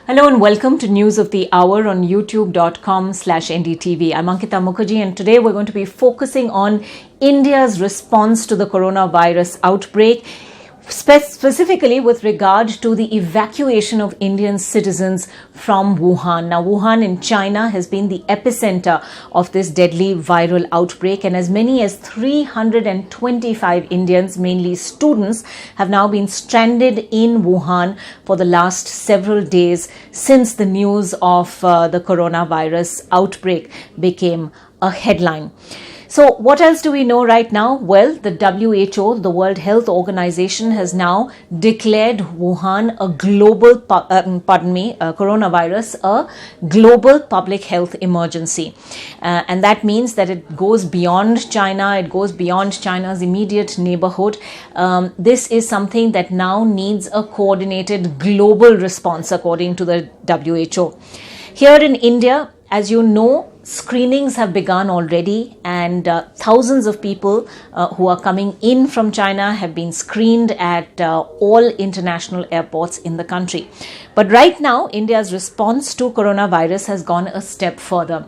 Hello and welcome to News of the Hour on youtube.com/NDTV. I'm Ankita Mukherjee and today we're going to be focusing on India's response to the coronavirus outbreak, specifically with regard to the evacuation of Indian citizens from Wuhan. Now, Wuhan in China has been the epicenter of this deadly viral outbreak, and as many as 325 Indians, mainly students, have now been stranded in Wuhan for the last several days since the news of the coronavirus outbreak became a headline. So what else do we know right now? Well, the WHO, the World Health Organization, has now declared Wuhan a global, coronavirus, a global public health emergency. And that means that it goes beyond China, it goes beyond China's immediate neighborhood. This is something that now needs a coordinated global response, according to the WHO. Here in India, as you know, screenings have begun already, and thousands of people who are coming in from China have been screened at all international airports in the country. But right now, India's response to coronavirus has gone a step further.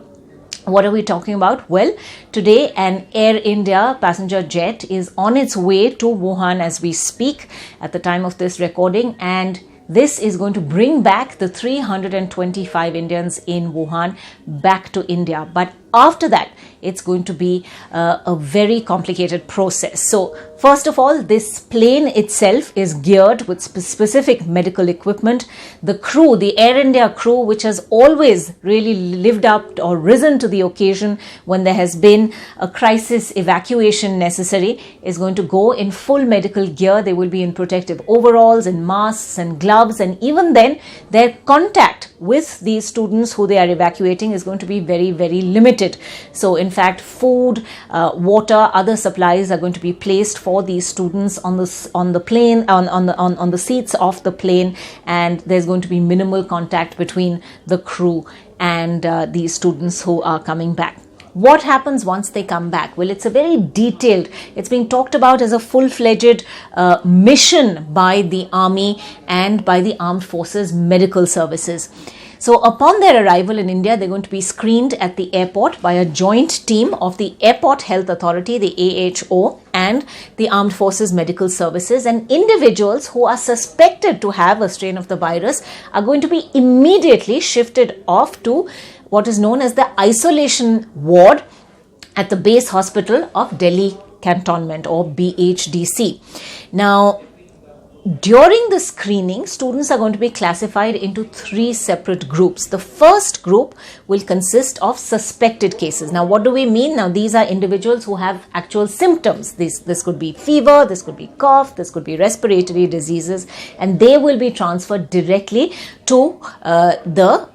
What are we talking about? Well, today an Air India passenger jet is on its way to Wuhan as we speak at the time of this recording, and this is going to bring back the 325 Indians in Wuhan back to India. But after that, it's going to be a very complicated process. So, first of all, this plane itself is geared with specific medical equipment. The crew, the Air India crew, which has always really lived up or risen to the occasion when there has been a crisis evacuation necessary, is going to go in full medical gear. They will be in protective overalls and masks and gloves, and even then their contact with these students who they are evacuating is going to be very, very limited. So in fact, food, water, other supplies are going to be placed for these students on the plane, on the seats of the plane, and there's going to be minimal contact between the crew and these students who are coming back. What happens once they come back? Well, it's a very detailed, it's being talked about as a full-fledged mission by the Army and by the Armed Forces Medical Services. So upon their arrival in India, they're going to be screened at the airport by a joint team of the Airport Health Authority, the AHO, and the Armed Forces Medical Services. And individuals who are suspected to have a strain of the virus are going to be immediately shifted off to what is known as the isolation ward at the base hospital of Delhi Cantonment, or BHDC. Now, during the screening, students are going to be classified into three separate groups. The first group will consist of suspected cases. Now, what do we mean? Now, these are individuals who have actual symptoms. This could be fever, this could be cough, this could be respiratory diseases, and they will be transferred directly to the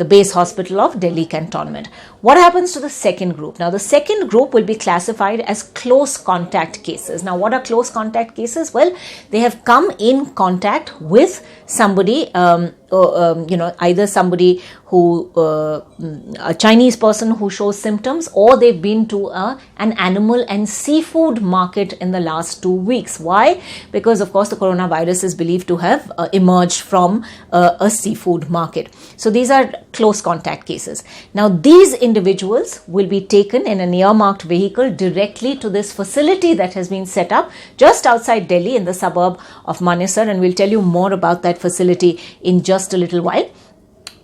base hospital of Delhi Cantonment. What happens to the second group? Now, the second group will be classified as close contact cases. Now, what are close contact cases? Well, they have come in contact with somebody, either somebody who, a Chinese person who shows symptoms, or they've been to an animal and seafood market in the last 2 weeks. Why? Because, of course, the coronavirus is believed to have emerged from a seafood market. So these are close contact cases. Now, these individuals will be taken in an earmarked vehicle directly to this facility that has been set up just outside Delhi in the suburb of Manesar, and we'll tell you more about that facility in just a little while.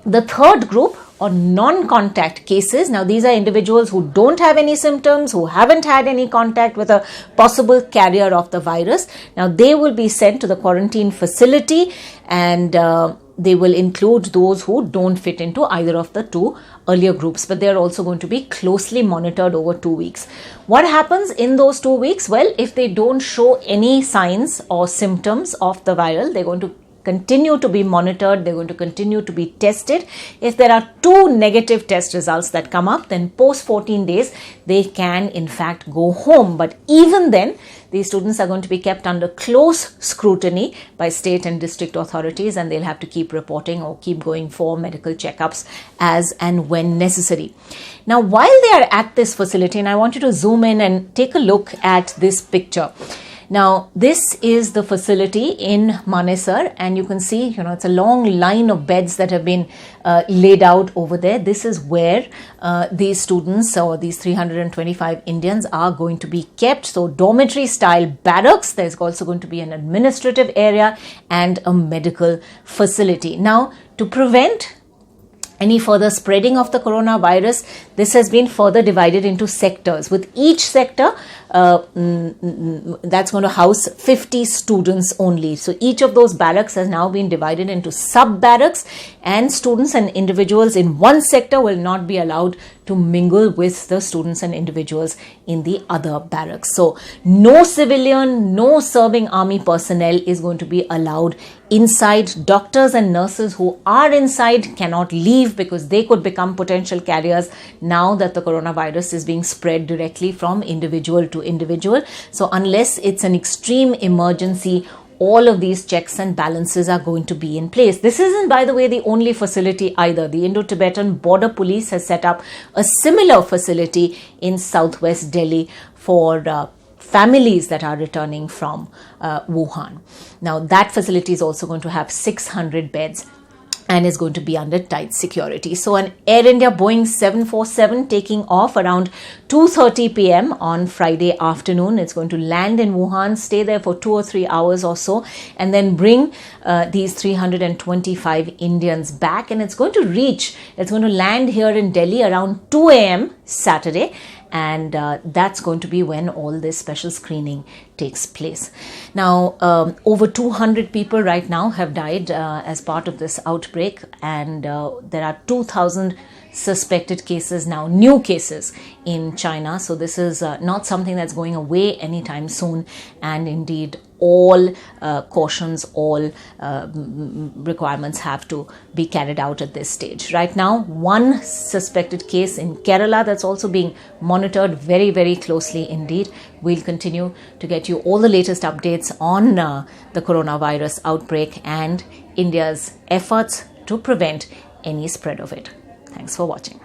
The third group, or non-contact cases, now these are individuals who don't have any symptoms, who haven't had any contact with a possible carrier of the virus. Now they will be sent to the quarantine facility, and they will include those who don't fit into either of the two earlier groups, but they're also going to be closely monitored over 2 weeks. What happens in those 2 weeks? Well, if they don't show any signs or symptoms of the viral, they're going to continue to be monitored, they're going to continue to be tested. If there are 2 negative test results that come up, then post 14 days, they can in fact go home. But even then, these students are going to be kept under close scrutiny by state and district authorities, and they'll have to keep reporting or keep going for medical checkups as and when necessary. Now, while they are at this facility, and I want you to zoom in and take a look at this picture. Now, this is the facility in Manesar, and you can see, it's a long line of beds that have been laid out over there. This is where these students, or these 325 Indians, are going to be kept. So, dormitory style barracks. There's also going to be an administrative area and a medical facility. Now, to prevent any further spreading of the coronavirus, this has been further divided into sectors, with each sector that's going to house 50 students only. So each of those barracks has now been divided into sub-barracks, and students and individuals in one sector will not be allowed to mingle with the students and individuals in the other barracks. So no civilian, no serving army personnel is going to be allowed inside. Doctors and nurses who are inside cannot leave, because they could become potential carriers now that the coronavirus is being spread directly from individual to individual. So unless it's an extreme emergency, all of these checks and balances are going to be in place. This isn't, by the way, the only facility either. The Indo-Tibetan Border Police has set up a similar facility in southwest Delhi for families that are returning from Wuhan. Now, that facility is also going to have 600 beds and is going to be under tight security. So an Air India Boeing 747 taking off around 2:30 p.m. on Friday afternoon. It's going to land in Wuhan, stay there for 2 or 3 hours or so, and then bring these 325 Indians back. And it's going to land here in Delhi around 2 a.m. Saturday. And that's going to be when all this special screening takes place. Now, over 200 people right now have died as part of this outbreak, and there are 2,000 suspected cases now, new cases in China. So this is not something that's going away anytime soon, and indeed all cautions, all requirements have to be carried out at this stage. Right now, one suspected case in Kerala that's also being monitored very, very closely indeed. We'll continue to get you all the latest updates on the coronavirus outbreak and India's efforts to prevent any spread of it. Thanks for watching.